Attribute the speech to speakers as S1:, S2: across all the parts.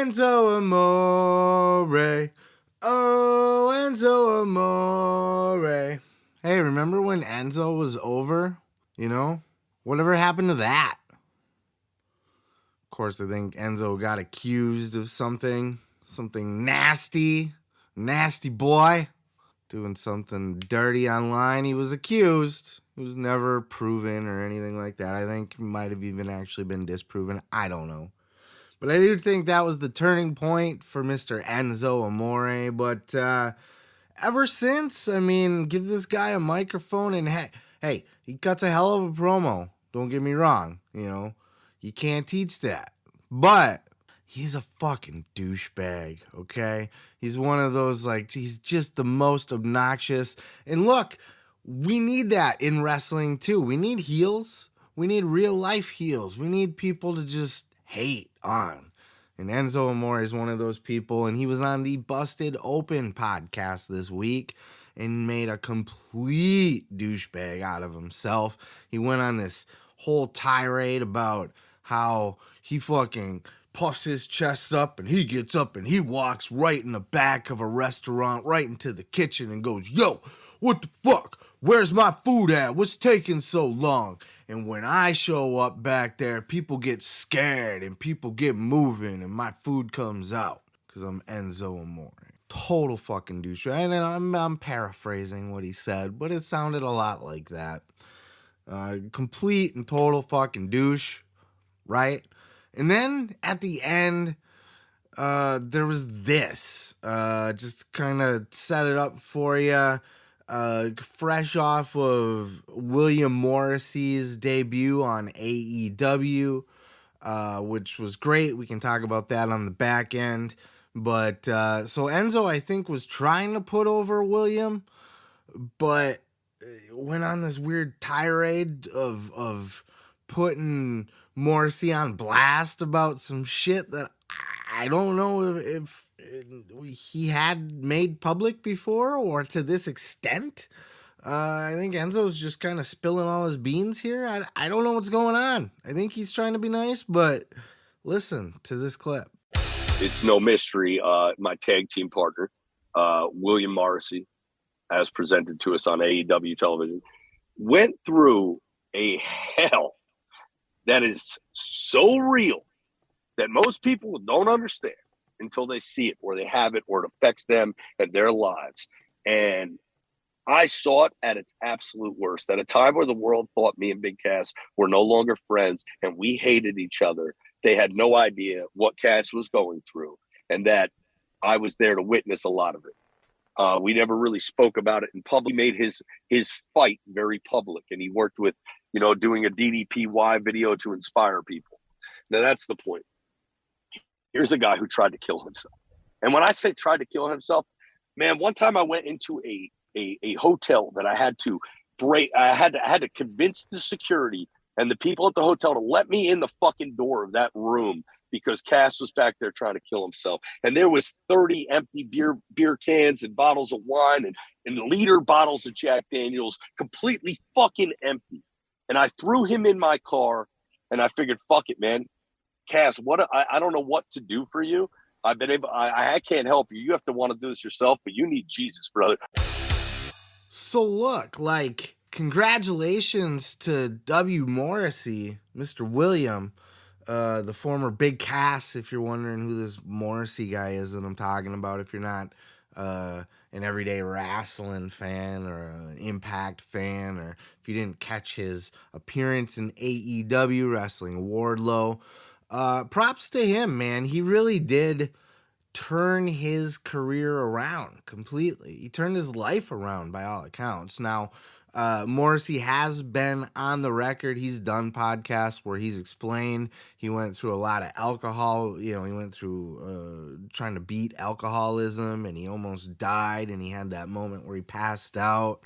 S1: Enzo Amora. Oh, Enzo Amora. Hey, remember when Enzo was over? You know? Whatever happened to that? Of course, I think Enzo got accused of something nasty. Nasty boy. Doing something dirty online. He was accused. It was never proven or anything like that. I think it might have even actually been disproven. I don't know. But I do think that was the turning point for Mr. Enzo Amora. But ever since, I mean, give this guy a microphone and hey, he cuts a hell of a promo. Don't get me wrong. You know, you can't teach that. But he's a fucking douchebag, okay? He's one of those, like, he's just the most obnoxious. And look, we need that in wrestling too. We need heels. We need real life heels. We need people to just hate on. And Enzo Amora is one of those people, and he was on the Busted Open podcast this week and made a complete douchebag out of himself. He went on this whole tirade about how he fucking puffs his chest up and he gets up and he walks right in the back of a restaurant, right into the kitchen and goes, "Yo, what the fuck? Where's my food at? What's taking so long?" And when I show up back there, people get scared and people get moving and my food comes out because I'm Enzo Amora. Total fucking douche. And I'm paraphrasing what he said, but it sounded a lot like that. Complete and total fucking douche, right? And then at the end, there was this. Just kind of set it up for you. Fresh off of William Morrissey's debut on AEW, which was great. We can talk about that on the back end. But so Enzo, I think, was trying to put over William, but went on this weird tirade of putting Morrissey on blast about some shit that I don't know if he had made public before or to this extent. I think Enzo's just kind of spilling all his beans here. I don't know what's going on. I think he's trying to be nice, but listen to this clip.
S2: It's no mystery. My tag team partner, William Morrissey, as presented to us on AEW television, went through a hell that is so real that most people don't understand until they see it or they have it or it affects them and their lives. And I saw it at its absolute worst. At a time where the world thought me and Big Cass were no longer friends and we hated each other, they had no idea what Cass was going through and that I was there to witness a lot of it. We never really spoke about it in public. He made his fight very public, and he worked with, doing a DDPY video to inspire people. Now, that's the point. Here's a guy who tried to kill himself. And when I say tried to kill himself, man, one time I went into a hotel that I had to break. I had to convince the security and the people at the hotel to let me in the fucking door of that room because Cass was back there trying to kill himself. And there was 30 empty beer cans and bottles of wine and liter bottles of Jack Daniels, completely fucking empty. And I threw him in my car and I figured, fuck it, man. Cass, I don't know what to do for you. I can't help you. You have to want to do this yourself, but you need Jesus, brother.
S1: So look, congratulations to W. Morrissey, Mr. William, the former Big Cass, if you're wondering who this Morrissey guy is that I'm talking about, if you're not an everyday wrestling fan or an Impact fan, or if you didn't catch his appearance in AEW wrestling Wardlow. Props to him, man. He really did turn his career around completely. He turned his life around by all accounts. Now, Morrissey has been on the record. He's done podcasts where he's explained he went through a lot of alcohol. He went through trying to beat alcoholism and he almost died and he had that moment where he passed out.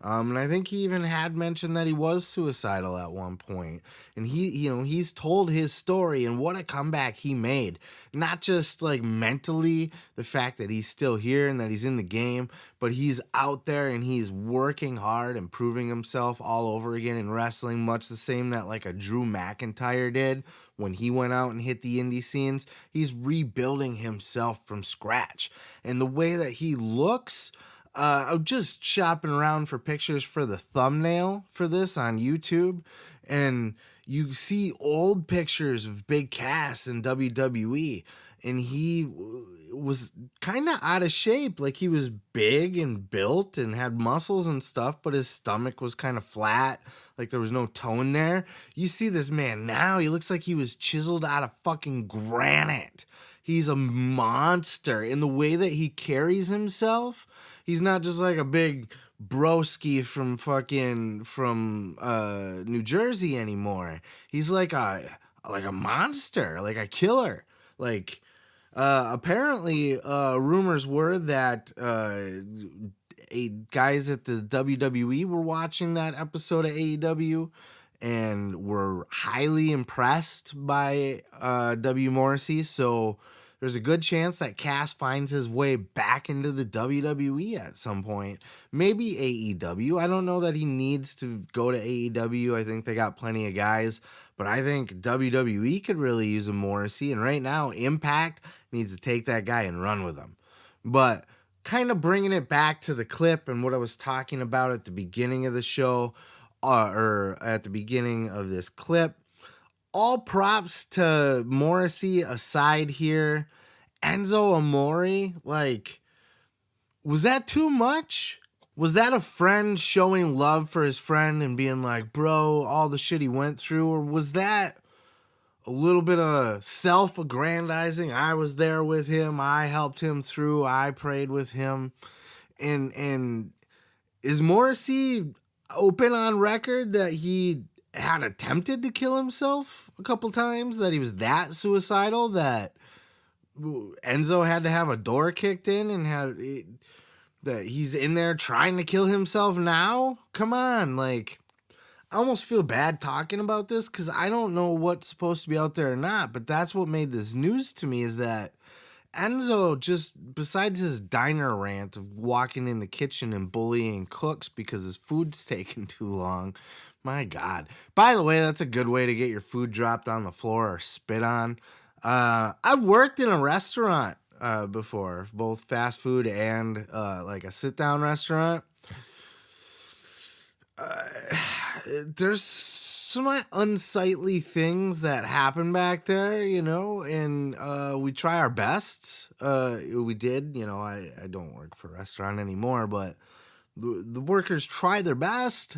S1: And I think he even had mentioned that he was suicidal at one point. And he's told his story and what a comeback he made. Not just like mentally, the fact that he's still here and that he's in the game, but he's out there and he's working hard and proving himself all over again in wrestling, much the same that like a Drew McIntyre did when he went out and hit the indie scenes. He's rebuilding himself from scratch. And the way that he looks, I'm just shopping around for pictures for the thumbnail for this on YouTube, and you see old pictures of Big Cass in WWE, and he was kind of out of shape. Like, he was big and built and had muscles and stuff, but his stomach was kind of flat. Like, there was no tone there. You see this man now, he looks like he was chiseled out of fucking granite. He's a monster in the way that he carries himself. He's not just like a big broski from New Jersey anymore. He's like a monster, like a killer. Like, apparently, rumors were that guys at the WWE were watching that episode of AEW and were highly impressed by W. Morrissey. So there's a good chance that Cass finds his way back into the WWE at some point. Maybe AEW. I don't know that he needs to go to AEW. I think they got plenty of guys. But I think WWE could really use a Morrissey. And right now, Impact needs to take that guy and run with him. But kind of bringing it back to the clip and what I was talking about at the beginning of the show, or at the beginning of this clip, all props to Morrissey aside here. Enzo Amora, like, was that too much? Was that a friend showing love for his friend and being like, bro, all the shit he went through? Or was that a little bit of self-aggrandizing? I was there with him. I helped him through. I prayed with him. And is Morrissey open on record that he had attempted to kill himself a couple times? That he was that suicidal that Enzo had to have a door kicked in and that he's in there trying to kill himself now? Come on, like, I almost feel bad talking about this because I don't know what's supposed to be out there or not, but that's what made this news to me, is that Enzo, just besides his diner rant of walking in the kitchen and bullying cooks because his food's taking too long, my God. By the way, that's a good way to get your food dropped on the floor or spit on. I've worked in a restaurant before, both fast food and like a sit-down restaurant. There's some unsightly things that happen back there, and we try our best. We did, I don't work for a restaurant anymore, but the workers try their best.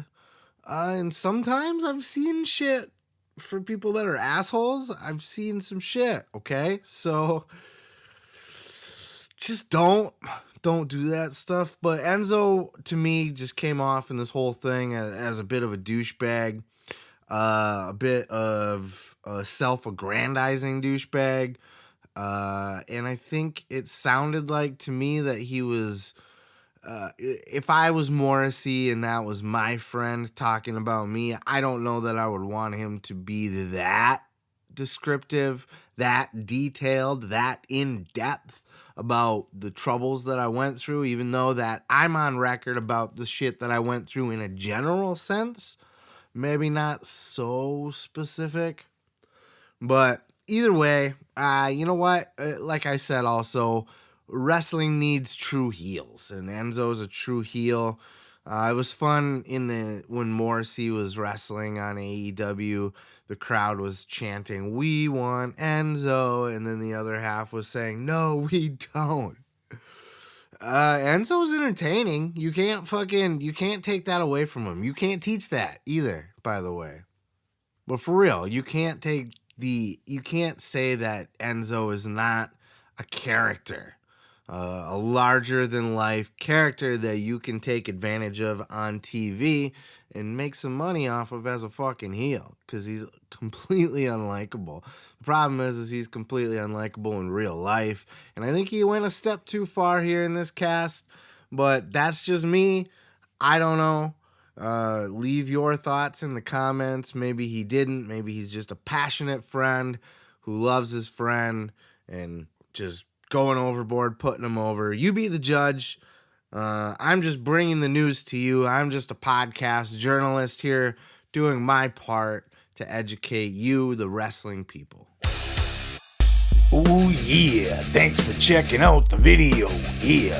S1: And sometimes I've seen shit. For people that are assholes, I've seen some shit, okay? So just don't do that stuff. But Enzo, to me, just came off in this whole thing as a bit of a douchebag, a bit of a self-aggrandizing douchebag. And I think it sounded like to me that he was, if I was Morrissey and that was my friend talking about me, I don't know that I would want him to be that descriptive, that detailed, that in-depth about the troubles that I went through, even though that I'm on record about the shit that I went through in a general sense. Maybe not so specific. But either way, you know what? Like I said also, wrestling needs true heels, and Enzo's a true heel. It was fun when Morrissey was wrestling on AEW. The crowd was chanting, "We want Enzo," and then the other half was saying, "No, we don't." Enzo's entertaining. You can't take that away from him. You can't teach that either, by the way. But for real, you can't say that Enzo is not a character. A larger than life character that you can take advantage of on TV and make some money off of as a fucking heel, because he's completely unlikable. The problem is he's completely unlikable in real life, and I think he went a step too far here in this cast, but that's just me. I don't know. Leave your thoughts in the comments. Maybe he didn't. Maybe he's just a passionate friend who loves his friend and just going overboard, putting him over. You be the judge. I'm just bringing the news to you. I'm just a podcast journalist here doing my part to educate you, the wrestling people.
S3: Oh yeah, thanks for checking out the video. Yeah,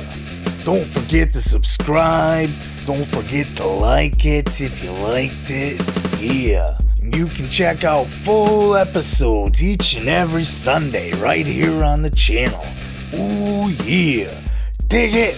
S3: don't forget to subscribe. Don't forget to like it if you liked it. Yeah, and you can check out full episodes each and every Sunday right here on the channel. Oh yeah, dig it.